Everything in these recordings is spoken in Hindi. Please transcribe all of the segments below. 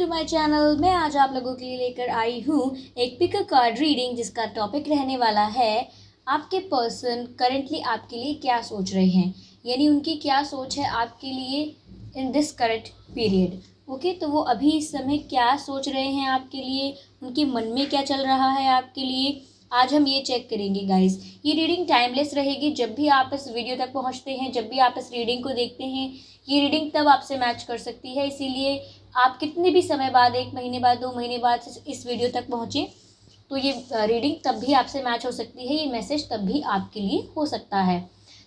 To my channel. मैं आज आप लोगों के लिए लेकर आई हूँ एक पिक कार्ड रीडिंग, जिसका टॉपिक रहने वाला है आपके पर्सन करेंटली आपके लिए क्या सोच रहे हैं, यानी उनकी क्या सोच है आपके लिए in this current period. Okay, तो वो अभी इस समय क्या सोच रहे हैं आपके लिए, उनके मन में क्या चल रहा है आपके लिए, आज हम ये चेक करेंगे गाइस। ये रीडिंग टाइमलेस रहेगी। जब भी आप इस वीडियो तक पहुंचते हैं, जब भी आप इस रीडिंग को देखते हैं, ये रीडिंग तब आपसे मैच कर सकती है। इसीलिए आप कितने भी समय बाद, 1 महीने बाद, 2 महीने बाद इस वीडियो तक पहुँचे, तो ये रीडिंग तब भी आपसे मैच हो सकती है, ये मैसेज तब भी आपके लिए हो सकता है।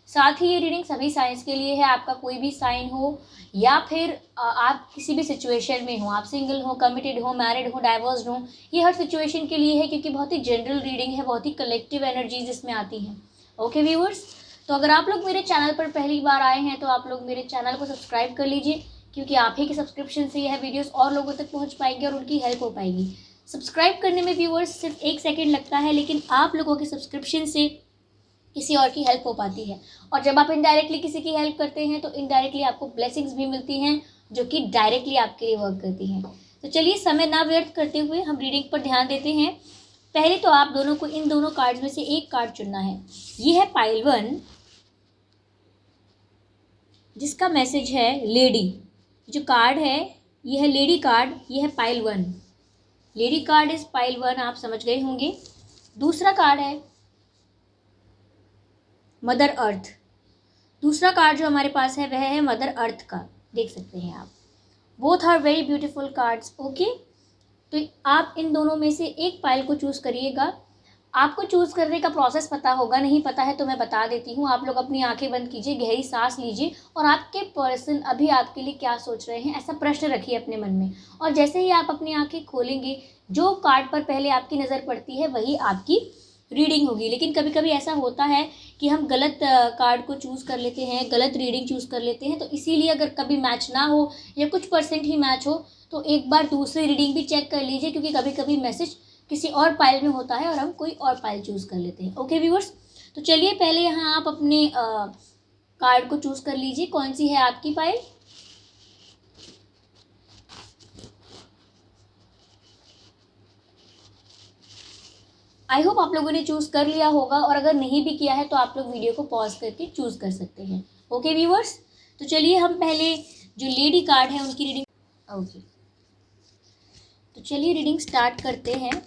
साथ ही ये रीडिंग सभी साइंस के लिए है। आपका कोई भी साइन हो या फिर आप किसी भी सिचुएशन में हो, आप सिंगल हो, कमिटेड हो, मैरिड हो, डाइवोर्स्ड हो, ये हर सिचुएशन के लिए है, क्योंकि बहुत ही जनरल रीडिंग है, बहुत ही कलेक्टिव एनर्जीज इसमें आती हैं। ओके व्यूअर्स, तो अगर आप लोग मेरे चैनल पर पहली बार आए हैं तो आप लोग मेरे चैनल को सब्सक्राइब कर लीजिए, क्योंकि आप ही के सब्सक्रिप्शन से यह वीडियोस और लोगों तक पहुंच पाएंगे और उनकी हेल्प हो पाएगी। सब्सक्राइब करने में व्यूअर्स सिर्फ 1 सेकेंड लगता है, लेकिन आप लोगों के सब्सक्रिप्शन से किसी और की हेल्प हो पाती है। और जब आप इनडायरेक्टली किसी की हेल्प करते हैं तो इनडायरेक्टली आपको ब्लेसिंग्स भी मिलती हैं, जो कि डायरेक्टली आपके लिए वर्क करती हैं। तो चलिए समय ना व्यर्थ करते हुए हम रीडिंग पर ध्यान देते हैं। पहले तो आप दोनों को इन दोनों कार्ड्स में से एक कार्ड चुनना है। ये है पाइल 1, जिसका मैसेज है लेडी। जो कार्ड है ये है लेडी कार्ड, ये है pile 1। Lady card is pile 1, आप समझ गए होंगे। दूसरा कार्ड है मदर अर्थ। दूसरा कार्ड जो हमारे पास है वह है मदर अर्थ का, देख सकते हैं आप। Both are very beautiful cards. Okay, तो आप इन दोनों में से एक पाइल को चूज़ करिएगा। आपको चूज़ करने का प्रोसेस पता होगा, नहीं पता है तो मैं बता देती हूँ। आप लोग अपनी आंखें बंद कीजिए, गहरी सांस लीजिए और आपके पर्सन अभी आपके लिए क्या सोच रहे हैं, ऐसा प्रश्न रखिए अपने मन में। और जैसे ही आप अपनी आंखें खोलेंगे, जो कार्ड पर पहले आपकी नज़र पड़ती है वही आपकी रीडिंग होगी। लेकिन कभी कभी ऐसा होता है कि हम गलत कार्ड को चूज़ कर लेते हैं, गलत रीडिंग चूज़ कर लेते हैं। तो इसीलिए अगर कभी मैच ना हो या कुछ परसेंट ही मैच हो तो एक बार दूसरी रीडिंग भी चेक कर लीजिए, क्योंकि कभी कभी मैसेज किसी और पाइल में होता है और हम कोई और पाइल चूज़ कर लेते हैं। ओके व्यूअर्स, तो चलिए पहले यहाँ आप अपने कार्ड को चूज़ कर लीजिए, कौन सी है आपकी पाइल। आई होप आप लोगों ने चूज़ कर लिया होगा, और अगर नहीं भी किया है तो आप लोग वीडियो को पॉज करके चूज़ कर सकते हैं। ओके व्यूअर्स, तो चलिए हम पहले जो लेडी कार्ड है उनकी रीडिंग। ओके, तो चलिए रीडिंग स्टार्ट करते हैं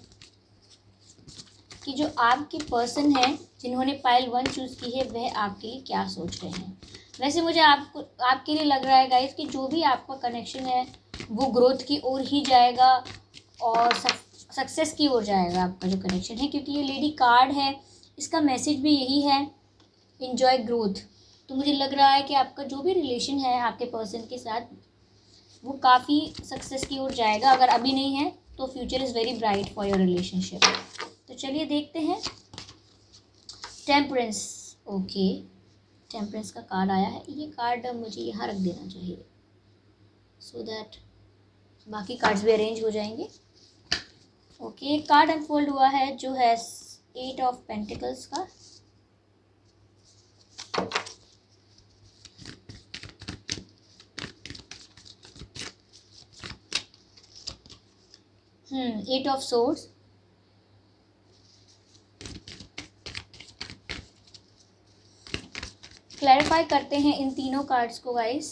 कि जो आपके पर्सन है जिन्होंने पाइल 1 चूज़ की है वह आपके लिए क्या सोच रहे हैं। वैसे मुझे आपके लिए लग रहा है गाइस कि जो भी आपका कनेक्शन है वो ग्रोथ की ओर ही जाएगा और सक्सेस की ओर जाएगा आपका जो कनेक्शन है, क्योंकि ये लेडी कार्ड है, इसका मैसेज भी यही है, इन्जॉय ग्रोथ। तो मुझे लग रहा है कि आपका जो भी रिलेशन है आपके पर्सन के साथ वो काफ़ी सक्सेस की ओर जाएगा। अगर अभी नहीं है तो future is very bright for your relationship. तो चलिए देखते हैं। टेम्परेंस। ओके, टेम्परेंस का कार्ड आया है। ये कार्ड मुझे यहाँ रख देना चाहिए सो दैट बाकी कार्ड्स भी अरेंज हो जाएंगे। ओके, एक कार्ड अनफोल्ड हुआ है जो है 8 ऑफ पेंटिकल्स का। Eight of swords. क्लैरिफाई करते हैं इन तीनों कार्ड्स को गाइस।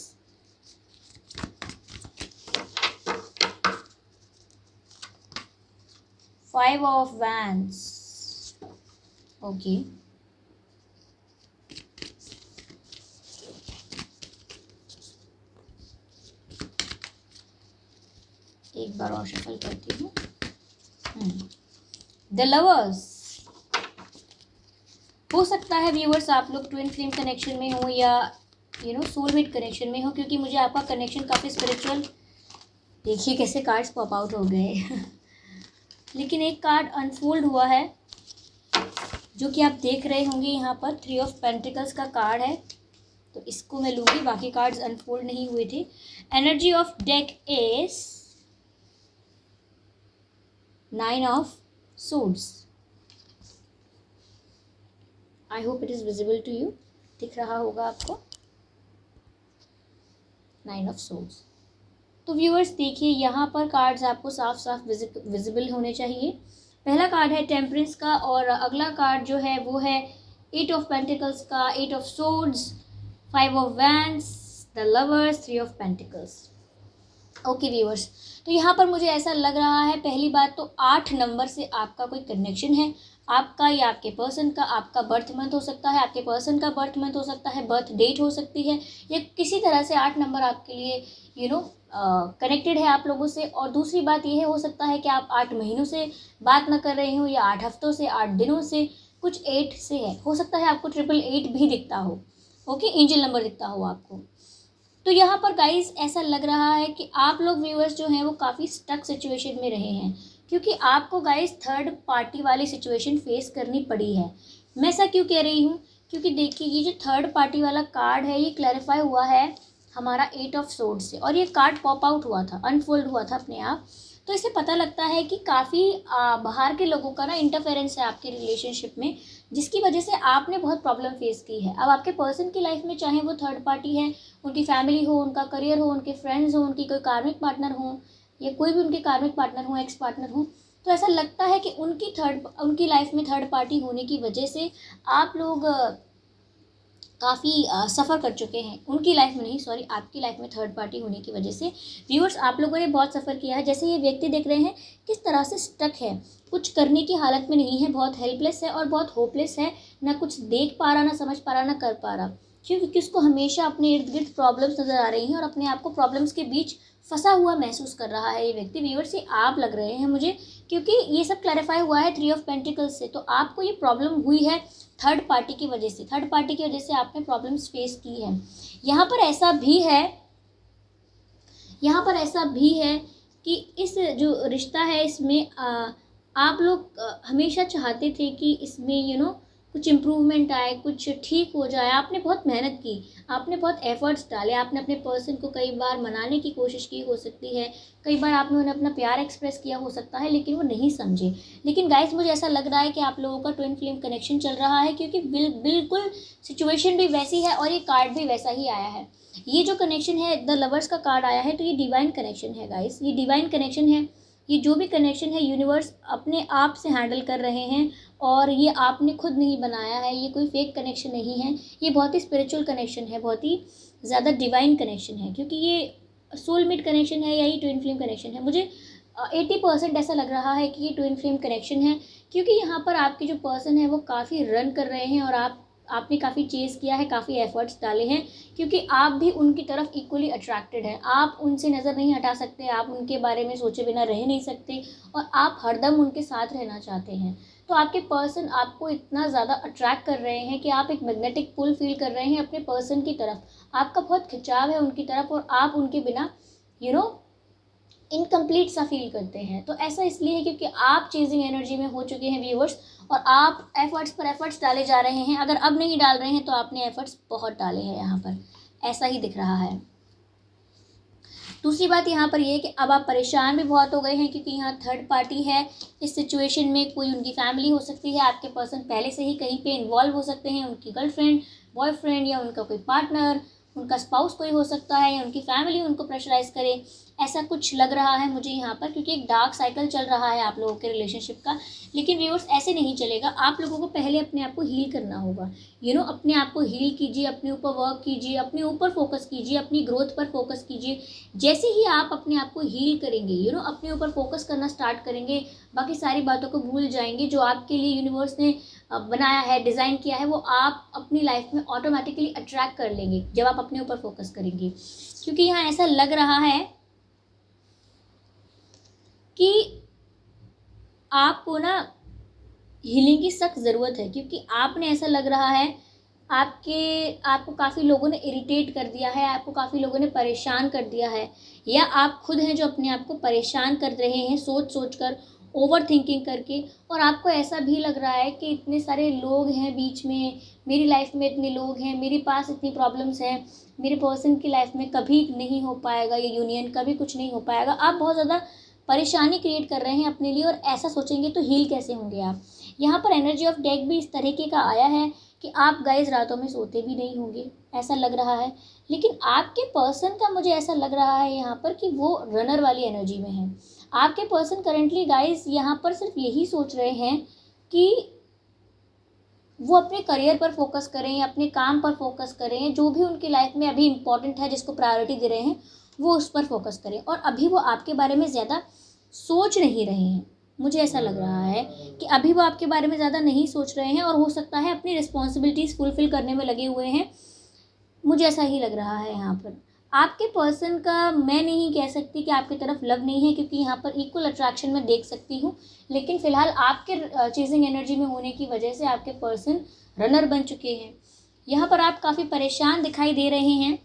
5 of wands. ओके, एक बार और शफल करती हूँ। The lovers. हो सकता है व्यूअर्स आप लोग ट्विन फ्लेम कनेक्शन में हो या सोलमेट कनेक्शन में हो, क्योंकि मुझे आपका कनेक्शन काफ़ी स्पिरिचुअल। देखिए कैसे कार्ड्स पॉप आउट हो गए लेकिन एक कार्ड अनफोल्ड हुआ है जो कि आप देख रहे होंगे यहाँ पर। 3 ऑफ पेंटिकल्स का कार्ड है, तो इसको मैं लूँगी, बाकी कार्ड्स अनफोल्ड नहीं हुए थे। Energy of deck is 9 of suits. I hope it is visible to you, दिख रहा होगा आपको। 9 ऑफ सूट्स। तो व्यूअर्स देखिए, यहाँ पर कार्ड्स आपको साफ साफ विजिबल होने चाहिए। पहला कार्ड है टेम्परेंस का, और अगला कार्ड जो है वो है 8 ऑफ पेंटिकल्स का, 8 of swords, 5 of wands, the lovers, 3 of pentacles. Okay viewers, तो यहाँ पर मुझे ऐसा लग रहा है, पहली बात तो 8 नंबर से आपका कोई कनेक्शन है, आपका या आपके पर्सन का। आपका बर्थ मंथ हो सकता है, आपके पर्सन का बर्थ मंथ हो सकता है, बर्थ डेट हो सकती है, या किसी तरह से 8 नंबर आपके लिए कनेक्टेड है आप लोगों से। और दूसरी बात यह हो सकता है कि आप 8 महीनों से बात ना कर रहे हो, या 8 हफ्तों से, 8 दिनों से, कुछ 8 से है, हो सकता है आपको 888 भी दिखता हो। ओके, एंजल नंबर दिखता हो आपको। तो यहाँ पर गाइस ऐसा लग रहा है कि आप लोग व्यूअर्स जो हैं वो काफ़ी स्टक सिचुएशन में रहे हैं, क्योंकि आपको गाइस थर्ड पार्टी वाली सिचुएशन फेस करनी पड़ी है। मैं ऐसा क्यों कह रही हूँ, क्योंकि देखिए ये जो थर्ड पार्टी वाला कार्ड है ये क्लैरिफाई हुआ है हमारा 8 ऑफ सोर्ड से, और ये कार्ड पॉप आउट हुआ था, अनफोल्ड हुआ था अपने आप। तो इससे पता लगता है कि काफ़ी बाहर के लोगों का ना इंटरफेरेंस है आपके रिलेशनशिप में, जिसकी वजह से आपने बहुत प्रॉब्लम फेस की है। अब आपके पर्सन की लाइफ में चाहे वो थर्ड पार्टी है, उनकी फैमिली हो, उनका करियर हो, उनके फ्रेंड्स हो, उनकी कोई कार्मिक पार्टनर हो, या कोई भी उनके कार्मिक पार्टनर हो, एक्स पार्टनर हो, तो ऐसा लगता है कि उनकी लाइफ में थर्ड पार्टी होने की वजह से आप लोग काफ़ी सफ़र कर चुके हैं। उनकी लाइफ में नहीं, सॉरी, आपकी लाइफ में थर्ड पार्टी होने की वजह से व्यूअर्स आप लोगों ने बहुत सफ़र किया है। जैसे ये व्यक्ति देख रहे हैं किस तरह से स्टक है, कुछ करने की हालत में नहीं है, बहुत हेल्पलेस है और बहुत होपलेस है, ना कुछ देख पा रहा, ना समझ पा रहा, ना कर पा रहा, क्योंकि उसको हमेशा अपने इर्द गिर्द प्रॉब्लम्स नज़र आ रही हैं और अपने आप को प्रॉब्लम्स के बीच फंसा हुआ महसूस कर रहा है ये व्यक्ति। व्यूअर्स ये आप लग रहे हैं मुझे, क्योंकि ये सब क्लैरिफाई हुआ है 3 ऑफ पेंटिकल्स से। तो आपको ये प्रॉब्लम हुई है थर्ड पार्टी की वजह से, थर्ड पार्टी की वजह से आपने प्रॉब्लम्स फेस की है। यहाँ पर ऐसा भी है, यहाँ पर ऐसा भी है कि इस जो रिश्ता है इसमें आप लोग हमेशा चाहते थे कि इसमें कुछ इम्प्रूवमेंट आए, कुछ ठीक हो जाए। आपने बहुत मेहनत की, आपने बहुत एफर्ट्स डाले, आपने अपने पर्सन को कई बार मनाने की कोशिश की हो सकती है, कई बार आपने उन्हें अपना प्यार एक्सप्रेस किया हो सकता है, लेकिन वो नहीं समझे। लेकिन गाइस मुझे ऐसा लग रहा है कि आप लोगों का ट्विन फ्लेम कनेक्शन चल रहा है, क्योंकि बिल्कुल सिचुएशन भी वैसी है और ये कार्ड भी वैसा ही आया है। ये जो कनेक्शन है, द लवर्स का कार्ड आया है, तो ये डिवाइन कनेक्शन है गाइस, ये डिवाइन कनेक्शन है। ये जो भी कनेक्शन है यूनिवर्स अपने आप से हैंडल कर रहे हैं, और ये आपने खुद नहीं बनाया है, ये कोई फेक कनेक्शन नहीं है, ये बहुत ही स्पिरिचुअल कनेक्शन है, बहुत ही ज़्यादा डिवाइन कनेक्शन है, क्योंकि ये सोलमेट कनेक्शन है या ये ट्विन फ्लेम कनेक्शन है। मुझे 80% ऐसा लग रहा है कि ये ट्विन फ्लेम कनेक्शन है, क्योंकि यहाँ पर आपके जो पर्सन है वो काफ़ी रन कर रहे हैं, और आपने काफ़ी चेज़ किया है, काफ़ी एफर्ट्स डाले हैं, क्योंकि आप भी उनकी तरफ इक्वली अट्रैक्टेड हैं। आप उनसे नज़र नहीं हटा सकते, आप उनके बारे में सोचे बिना रह नहीं सकते, और आप हरदम उनके साथ रहना चाहते हैं। तो आपके पर्सन आपको इतना ज़्यादा अट्रैक्ट कर रहे हैं कि आप एक मैग्नेटिक पुल फील कर रहे हैं अपने पर्सन की तरफ, आपका बहुत खिंचाव है उनकी तरफ, और आप उनके बिना इनकम्प्लीट सा फील करते हैं। तो ऐसा इसलिए है क्योंकि आप चेजिंग एनर्जी में हो चुके हैं व्यूअर्स, और आप एफर्ट्स पर एफर्ट्स डाले जा रहे हैं। अगर अब नहीं डाल रहे हैं तो आपने एफर्ट्स बहुत डाले हैं, यहाँ पर ऐसा ही दिख रहा है। दूसरी बात यहाँ पर ये है कि अब आप परेशान भी बहुत हो गए हैं, क्योंकि यहाँ थर्ड पार्टी है। इस सिचुएशन में कोई उनकी फैमिली हो सकती है, आपके पर्सन पहले से ही कहीं पे इन्वॉल्व हो सकते हैं, उनकी गर्लफ्रेंड, बॉयफ्रेंड, या उनका कोई पार्टनर, उनका स्पाउस कोई हो सकता है, या उनकी फैमिली उनको प्रेशराइज करे, ऐसा कुछ लग रहा है मुझे यहाँ पर, क्योंकि एक डार्क साइकिल चल रहा है आप लोगों के रिलेशनशिप का। लेकिन व्यूअर्स ऐसे नहीं चलेगा, आप लोगों को पहले अपने आप को हील करना होगा। अपने आप को हील कीजिए, अपने ऊपर वर्क कीजिए, अपने ऊपर फोकस कीजिए, अपनी ग्रोथ पर फोकस कीजिए। जैसे ही आप अपने आप को हील करेंगे, अपने ऊपर फोकस करना स्टार्ट करेंगे, बाकी सारी बातों को भूल जाएंगे जो आपके लिए यूनिवर्स ने बनाया है, डिज़ाइन किया है, वो आप अपनी लाइफ में ऑटोमेटिकली अट्रैक्ट कर लेंगे जब आप अपने ऊपर फोकस करेंगे। क्योंकि यहाँ ऐसा लग रहा है कि आपको ना हीलिंग की सख्त ज़रूरत है, क्योंकि आपने ऐसा लग रहा है आपको काफ़ी लोगों ने इरिटेट कर दिया है, आपको काफ़ी लोगों ने परेशान कर दिया है, या आप खुद हैं जो अपने आप को परेशान कर रहे हैं सोच कर, ओवर थिंकिंग करके। और आपको ऐसा भी लग रहा है कि इतने सारे लोग हैं बीच में, मेरी लाइफ में इतने लोग हैं, मेरे पास इतनी प्रॉब्लम्स हैं, मेरे पर्सन की लाइफ में कभी नहीं हो पाएगा ये यूनियन, कभी कुछ नहीं हो पाएगा। आप बहुत ज़्यादा परेशानी क्रिएट कर रहे हैं अपने लिए, और ऐसा सोचेंगे तो हील कैसे होंगे आप। यहाँ पर एनर्जी ऑफ डेक भी इस तरीके का आया है कि आप गाइस रातों में सोते भी नहीं होंगे, ऐसा लग रहा है। लेकिन आपके पर्सन का मुझे ऐसा लग रहा है यहाँ पर कि वो रनर वाली एनर्जी में है। आपके पर्सन करेंटली गाइस यहाँ पर सिर्फ यही सोच रहे हैं कि वो अपने करियर पर फोकस करें, अपने काम पर फोकस करें, जो भी उनकी लाइफ में अभी इम्पोर्टेंट है, जिसको प्रायोरिटी दे रहे हैं, वो उस पर फोकस करें। और अभी वो आपके बारे में ज़्यादा सोच नहीं रहे हैं। मुझे ऐसा लग रहा है कि अभी वो आपके बारे में ज़्यादा नहीं सोच रहे हैं और हो सकता है अपनी रिस्पॉन्सिबिलिटीज़ फुलफिल करने में लगे हुए हैं। मुझे ऐसा ही लग रहा है यहाँ पर। आपके पर्सन का मैं नहीं कह सकती कि आपकी तरफ लव नहीं है, क्योंकि यहाँ पर इक्वल अट्रैक्शन मैं देख सकती हूँ। लेकिन फ़िलहाल आपके चेजिंग एनर्जी में होने की वजह से आपके पर्सन रनर बन चुके हैं। यहाँ पर आप काफ़ी परेशान दिखाई दे रहे हैं।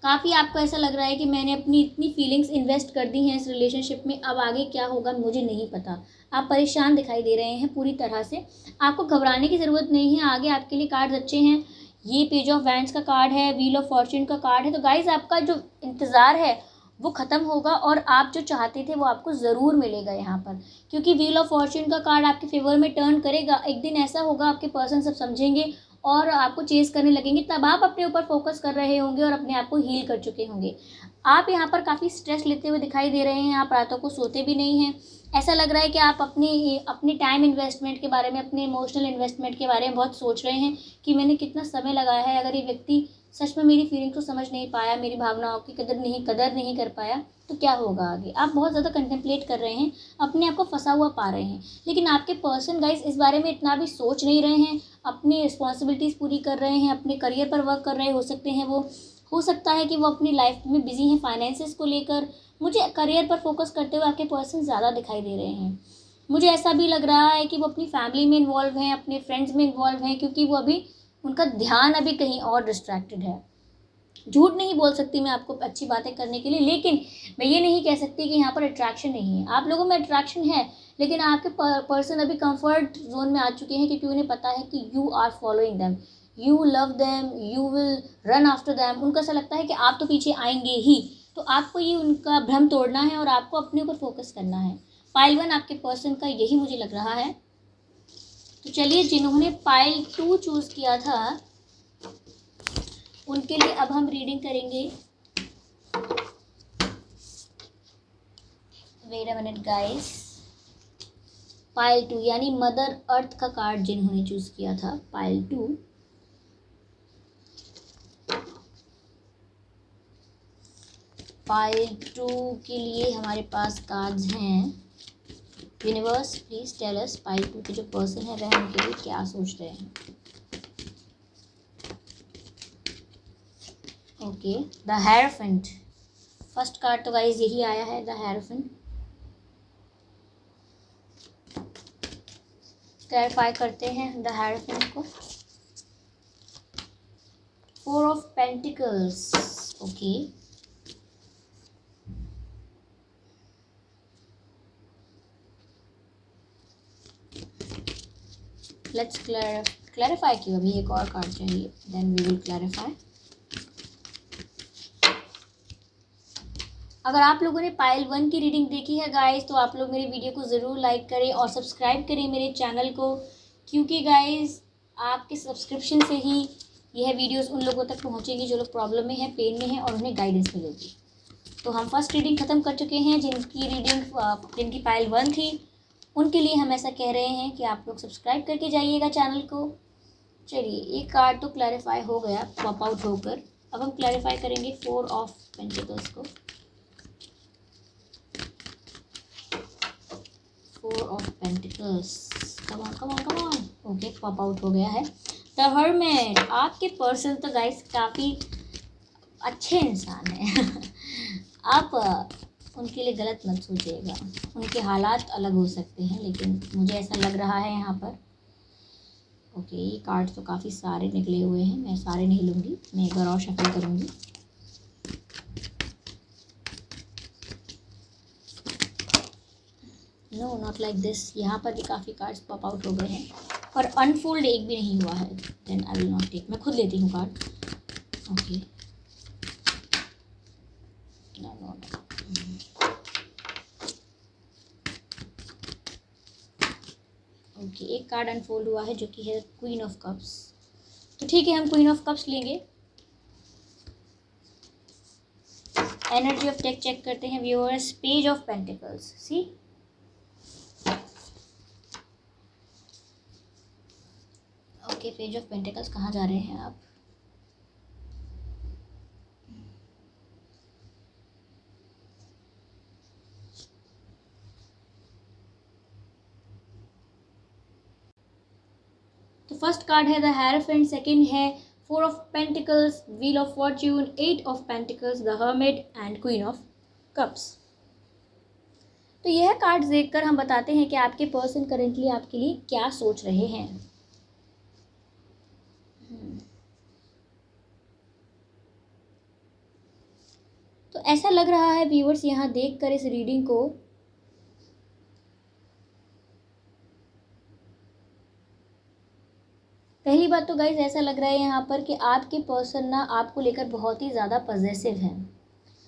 काफ़ी आपको ऐसा लग रहा है कि मैंने अपनी इतनी फीलिंग्स इन्वेस्ट कर दी हैं इस रिलेशनशिप में, अब आगे क्या होगा मुझे नहीं पता। आप परेशान दिखाई दे रहे हैं पूरी तरह से। आपको घबराने की ज़रूरत नहीं है, आगे आपके लिए कार्ड्स अच्छे हैं। ये पेज ऑफ वैंड्स का कार्ड है, व्हील ऑफ फॉर्च्यून का कार्ड है। तो गाइज आपका जो इंतज़ार है वो ख़त्म होगा और आप जो चाहते थे वो आपको ज़रूर मिलेगा यहाँ पर, क्योंकि व्हील ऑफ फॉर्च्यून का कार्ड आपके फेवर में टर्न करेगा। एक दिन ऐसा होगा आपके पर्सन सब समझेंगे और आपको चेज़ करने लगेंगे, तब आप अपने ऊपर फोकस कर रहे होंगे और अपने आप को हील कर चुके होंगे। आप यहाँ पर काफ़ी स्ट्रेस लेते हुए दिखाई दे रहे हैं। आप रातों को सोते भी नहीं हैं। ऐसा लग रहा है कि आप अपनी टाइम इन्वेस्टमेंट के बारे में, अपने इमोशनल इन्वेस्टमेंट के बारे में बहुत सोच रहे हैं कि मैंने कितना समय लगाया है। अगर ये व्यक्ति सच में मेरी फीलिंग्स को समझ नहीं पाया, मेरी भावनाओं की कदर नहीं कर पाया, तो क्या होगा आगे। आप बहुत ज़्यादा कंटेम्पलेट कर रहे हैं, अपने आप को फंसा हुआ पा रहे हैं। लेकिन आपके पर्सन गाइस इस बारे में इतना भी सोच नहीं रहे हैं। अपनी रिस्पॉन्सिबिलिटीज़ पूरी कर रहे हैं, अपने करियर पर वर्क कर रहे हो सकते हैं वो। हो सकता है कि वो अपनी लाइफ में बिजी हैं फाइनेंसेस को लेकर। मुझे करियर पर फोकस करते हुए आपके पर्सन ज़्यादा दिखाई दे रहे हैं। मुझे ऐसा भी लग रहा है कि वो अपनी फैमिली में इन्वॉल्व हैं, अपने फ्रेंड्स में इन्वॉल्व हैं, क्योंकि वो अभी उनका ध्यान अभी कहीं और डिस्ट्रैक्टेड है। झूठ नहीं बोल सकती मैं आपको अच्छी बातें करने के लिए, लेकिन मैं ये नहीं कह सकती कि यहाँ पर अट्रैक्शन नहीं है। आप लोगों में अट्रैक्शन है, लेकिन आपके पर्सन अभी कंफर्ट जोन में आ चुके हैं, क्योंकि उन्हें पता है कि you are following them, you love them, you will run after them. उनको ऐसा लगता है कि आप तो पीछे आएंगे ही। तो आपको ये उनका भ्रम तोड़ना है और आपको अपने ऊपर फोकस करना है। पाइल 1 आपके पर्सन का यही मुझे लग रहा है। तो चलिए, जिन्होंने पाइल 2 चूज़ किया था उनके लिए अब हम रीडिंग करेंगे। Wait a minute guys. Pile 2 यानी मदर अर्थ का कार्ड जिन्होंने चूज किया था, पाइल 2। पाइल 2 के लिए हमारे पास कार्ड्स हैं। Universe please tell us pile 2 के जो पर्सन है वह उनके लिए क्या सोच रहे हैं। Okay, the hierophant. First card तो गाइस यही आया है, द हेरोफेंट। क्लैरिफाई करते हैं द हेरोफेंट को। 4 of pentacles. Okay, let's clarify क्यों, अभी एक और कार्ड चाहिए, देन वी विल क्लैरिफाई। अगर आप लोगों ने पाइल 1 की रीडिंग देखी है गाइस, तो आप लोग मेरी वीडियो को ज़रूर लाइक करें और सब्सक्राइब करें मेरे चैनल को, क्योंकि गाइस आपके सब्सक्रिप्शन से ही यह वीडियोस उन लोगों तक पहुंचेगी जो लोग प्रॉब्लम में हैं, पेन में हैं और उन्हें गाइडेंस मिलेगी। तो हम फर्स्ट रीडिंग ख़त्म कर चुके हैं। जिनकी पाइल 1 थी उनके लिए हम ऐसा कह रहे हैं कि आप लोग सब्सक्राइब करके जाइएगा चैनल को। चलिए, एक कार्ड तो क्लैरिफाई हो गया पॉप आउट होकर। अब हम क्लैरिफाई करेंगे 4 ऑफ पेंटिकल्स को। 4 of pentacles, come on come on come on. Okay, pop out हो गया है द हर्मिट। आपके पर्सन तो गाइस काफ़ी अच्छे इंसान हैं। आप उनके लिए गलत मत सोचिएगा। उनके हालात अलग हो सकते हैं, लेकिन मुझे ऐसा लग रहा है यहाँ पर। ओके, ये कार्ड तो काफ़ी सारे निकले हुए हैं, मैं सारे नहीं लूँगी, मैं एक बार और शफल करूँगी। No, not like this. यहाँ पर भी काफ़ी कार्ड्स पॉप आउट हो गए हैं और अनफोल्ड एक भी नहीं हुआ है। Then I will not take, मैं खुद लेती हूँ card. Okay, no no no. Okay, एक कार्ड अनफोल्ड हुआ है जो कि है क्वीन ऑफ कप्स। तो ठीक है, हम क्वीन ऑफ कप्स लेंगे। एनर्जी ऑफ डेक चेक करते हैं viewers. Page of pentacles, see okay, page of pentacles कहाँ जा रहे हैं आप? तो फर्स्ट कार्ड है द हेरोफेंट, सेकंड है four of pentacles, wheel of fortune, eight of pentacles, the hermit and queen of cups. तो यह कार्ड देखकर हम बताते हैं कि आपके पर्सन करेंटली आपके लिए क्या सोच रहे हैं। तो ऐसा लग रहा है व्यूअर्स यहाँ देखकर इस रीडिंग को, पहली बात तो गाइज ऐसा लग रहा है यहाँ पर कि आपके पर्सन ना आपको लेकर बहुत ही ज़्यादा पॉजेसिव है।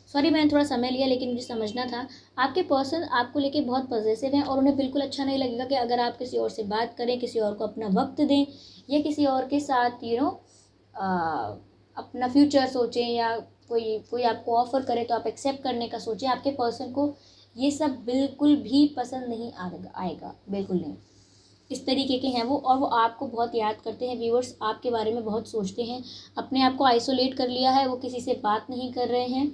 सॉरी मैंने थोड़ा समय लिया, लेकिन मुझे समझना था। आपके पर्सन आपको लेके बहुत पॉजेसिव हैं और उन्हें बिल्कुल अच्छा नहीं लगेगा कि अगर आप किसी और से बात करें, किसी और को अपना वक्त दें या किसी और के साथ अपना फ्यूचर सोचें, या कोई कोई आपको ऑफ़र करे तो आप एक्सेप्ट करने का सोचें। आपके पर्सन को ये सब बिल्कुल भी पसंद नहीं आएगा, बिल्कुल नहीं। इस तरीके के हैं वो, और वो आपको बहुत याद करते हैं व्यूअर्स, आपके बारे में बहुत सोचते हैं। अपने आप को आइसोलेट कर लिया है, वो किसी से बात नहीं कर रहे हैं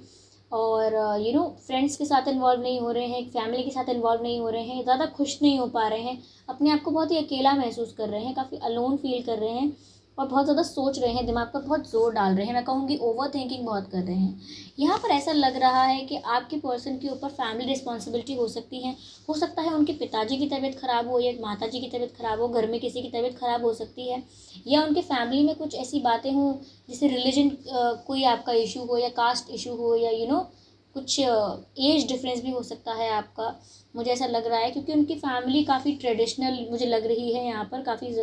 और फ्रेंड्स के साथ इन्वॉल्व नहीं हो रहे हैं, फैमिली के साथ इन्वॉल्व नहीं हो रहे हैं, ज़्यादा खुश नहीं हो पा रहे हैं, अपने आप को बहुत ही अकेला महसूस कर रहे हैं, काफ़ी अलोन फील कर रहे हैं और बहुत ज़्यादा सोच रहे हैं, दिमाग पर बहुत जोर डाल रहे हैं। मैं कहूँगी ओवर थिंकिंग बहुत कर रहे हैं। यहाँ पर ऐसा लग रहा है कि आपके पर्सन के ऊपर फैमिली रिस्पॉन्सिबिलिटी हो सकती है। हो सकता है उनके पिताजी की तबीयत ख़राब हो या माताजी की तबीयत ख़राब हो, घर में किसी की तबीयत ख़राब हो सकती है, या उनके फैमिली में कुछ ऐसी बातें हों जैसे रिलीजन, कोई आपका इशू हो या कास्ट इशू हो, या कुछ एज डिफरेंस भी हो सकता है आपका। मुझे ऐसा लग रहा है क्योंकि उनकी फैमिली काफ़ी ट्रेडिशनल मुझे लग रही है यहाँ पर, काफ़ी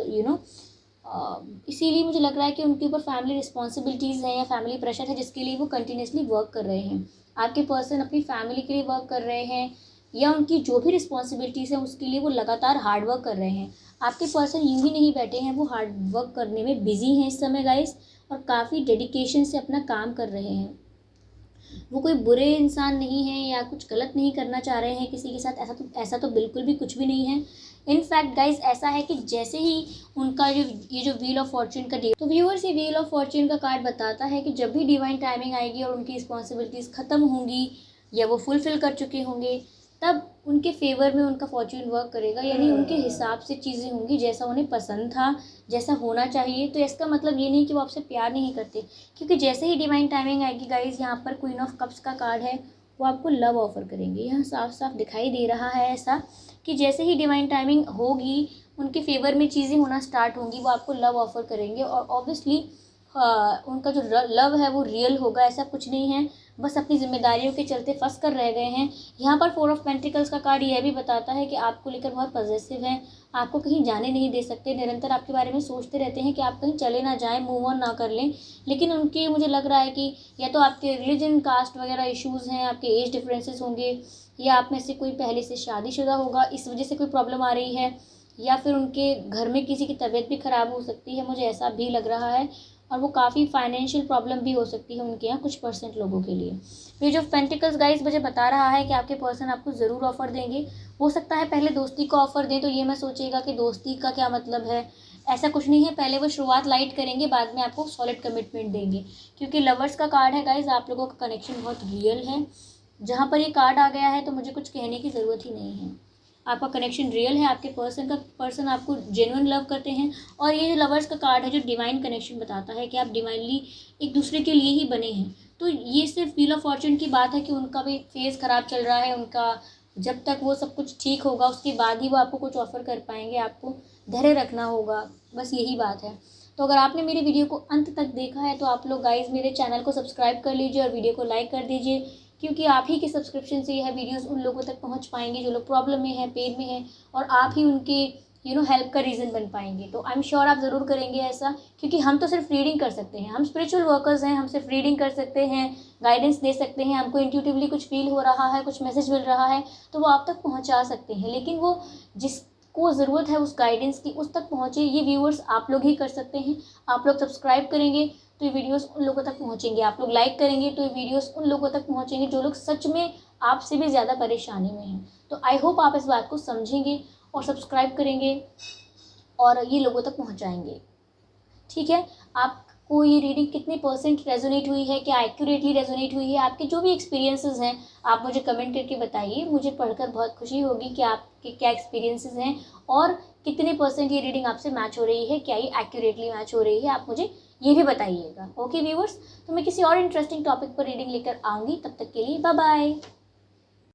इसीलिए मुझे लग रहा है कि उनके ऊपर फैमिली रिस्पॉन्सिबिलिटीज़ हैं या फैमिली प्रेशर है जिसके लिए वो कंटिन्यूसली वर्क कर रहे हैं। आपके पर्सन अपनी फैमिली के लिए वर्क कर रहे हैं या उनकी जो भी रिस्पॉन्सिबिलिटीज़ हैं उसके लिए वो लगातार हार्ड वर्क कर रहे हैं। आपके पर्सन यूं ही नहीं बैठे हैं, वो हार्ड वर्क करने में बिजी हैं इस समय गाइस, और काफ़ी डेडिकेशन से अपना काम कर रहे हैं। वो कोई बुरे इंसान नहीं है या कुछ गलत नहीं करना चाह रहे हैं किसी के साथ, ऐसा तो बिल्कुल भी कुछ भी नहीं है। इनफैक्ट गाइज ऐसा है कि जैसे ही उनका ये जो व्हील ऑफ फॉर्च्यून का तो व्यूअर्स, ये व्हील ऑफ फॉर्च्यून का कार्ड बताता है कि जब भी डिवाइन टाइमिंग आएगी और उनकी रिस्पॉन्सिबिलिटीज़ ख़त्म होंगी या वो फुलफ़िल कर चुके होंगे, तब उनके फेवर में उनका फॉर्च्यून वर्क करेगा, यानी उनके हिसाब से चीज़ें होंगी जैसा उन्हें पसंद था, जैसा होना चाहिए। तो इसका मतलब ये नहीं कि वो आपसे प्यार नहीं करते, क्योंकि जैसे ही डिवाइन टाइमिंग आएगी गाइज, यहाँ पर क्वीन ऑफ कप्स का कार्ड है, वो आपको लव ऑफर करेंगे। यहाँ साफ साफ दिखाई दे रहा है ऐसा कि जैसे ही डिवाइन टाइमिंग होगी, उनके फेवर में चीज़ें होना स्टार्ट होंगी, वो आपको लव ऑफर करेंगे। और ऑब्वियसली उनका जो लव है वो रियल होगा, ऐसा कुछ नहीं है, बस अपनी जिम्मेदारियों के चलते फंस कर रह गए हैं। यहाँ पर फोर ऑफ पेंटिकल्स का कार्ड यह भी बताता है कि आपको लेकर बहुत पॉजिटिव हैं, आपको कहीं जाने नहीं दे सकते, निरंतर आपके बारे में सोचते रहते हैं कि आप कहीं चले ना जाएं, मूव ऑन ना कर लें। लेकिन उनके मुझे लग रहा है कि या तो आपके रिलीजन, कास्ट वगैरह इश्यूज़ हैं, आपके एज डिफरेंसेस होंगे, या आप में से कोई पहले से शादीशुदा होगा, इस वजह से कोई प्रॉब्लम आ रही है, या फिर उनके घर में किसी की तबीयत भी ख़राब हो सकती है, मुझे ऐसा भी लग रहा है। और वो काफ़ी फाइनेंशियल प्रॉब्लम भी हो सकती है उनके यहाँ कुछ % लोगों के लिए। पेज ऑफ पेंटिकल्स गाइस मुझे बता रहा है कि आपके पर्सन आपको ज़रूर ऑफ़र देंगे। हो सकता है पहले दोस्ती का ऑफ़र दें तो ये मैं सोचिएगा कि दोस्ती का क्या मतलब है, ऐसा कुछ नहीं है। पहले वो शुरुआत लाइट करेंगे, बाद में आपको सॉलिड कमिटमेंट देंगे, क्योंकि लवर्स का कार्ड है गाइस, आप लोगों का कनेक्शन बहुत रियल है। जहाँ पर ये कार्ड आ गया है तो मुझे कुछ कहने की ज़रूरत ही नहीं है, आपका कनेक्शन रियल है, आपके पर्सन आपको जेन्युइन लव करते हैं। और ये जो लवर्स का कार्ड है जो डिवाइन कनेक्शन बताता है कि आप डिवाइनली एक दूसरे के लिए ही बने हैं। तो ये सिर्फ व्हील ऑफ फॉर्च्यून की बात है कि उनका भी फेज़ ख़राब चल रहा है, उनका जब तक वो सब कुछ ठीक होगा उसके बाद ही वो आपको कुछ ऑफ़र कर पाएंगे, आपको धैर्य रखना होगा, बस यही बात है। तो अगर आपने मेरे वीडियो को अंत तक देखा है तो आप लोग गाइज मेरे चैनल को सब्सक्राइब कर लीजिए और वीडियो को लाइक कर दीजिए, क्योंकि आप ही के सब्सक्रिप्शन से यह वीडियोस उन लोगों तक पहुंच पाएंगे जो लोग प्रॉब्लम में हैं, पेन में हैं, और आप ही उनके हेल्प का रीज़न बन पाएंगे। तो आई एम श्योर आप ज़रूर करेंगे ऐसा, क्योंकि हम तो सिर्फ रीडिंग कर सकते हैं, हम स्पिरिचुअल वर्कर्स हैं, हम सिर्फ रीडिंग कर सकते हैं, गाइडेंस दे सकते हैं। हमको इंट्यूटिवली कुछ फील हो रहा है, कुछ मैसेज मिल रहा है तो वो आप तक पहुँचा सकते हैं, लेकिन वो जिस को ज़रूरत है उस गाइडेंस की उस तक पहुँचे, ये व्यूअर्स आप लोग ही कर सकते हैं। आप लोग सब्सक्राइब करेंगे तो ये वीडियोस उन लोगों तक पहुँचेंगे, आप लोग लाइक करेंगे तो ये वीडियोस उन लोगों तक पहुँचेंगे जो लोग सच में आपसे भी ज़्यादा परेशानी में हैं। तो आई होप आप इस बात को समझेंगे और सब्सक्राइब करेंगे और ये लोगों तक पहुँचाएंगे। ठीक है, आपको ये रीडिंग कितने परसेंट रेजोनेट हुई है, क्या एक्यूरेटली रेजोनेट हुई है, आपके जो भी एक्सपीरियंसेस हैं आप मुझे कमेंट करके बताइए। मुझे पढ़कर बहुत खुशी होगी कि आपके क्या एक्सपीरियंसेस हैं और कितने परसेंट ये रीडिंग आपसे मैच हो रही है, क्या ये एक्यूरेटली मैच हो रही है, आप मुझे ये भी बताइएगा। ओके व्यूअर्स, तो मैं किसी और इंटरेस्टिंग टॉपिक पर रीडिंग लेकर आऊँगी, तब तक के लिए बाय बाय।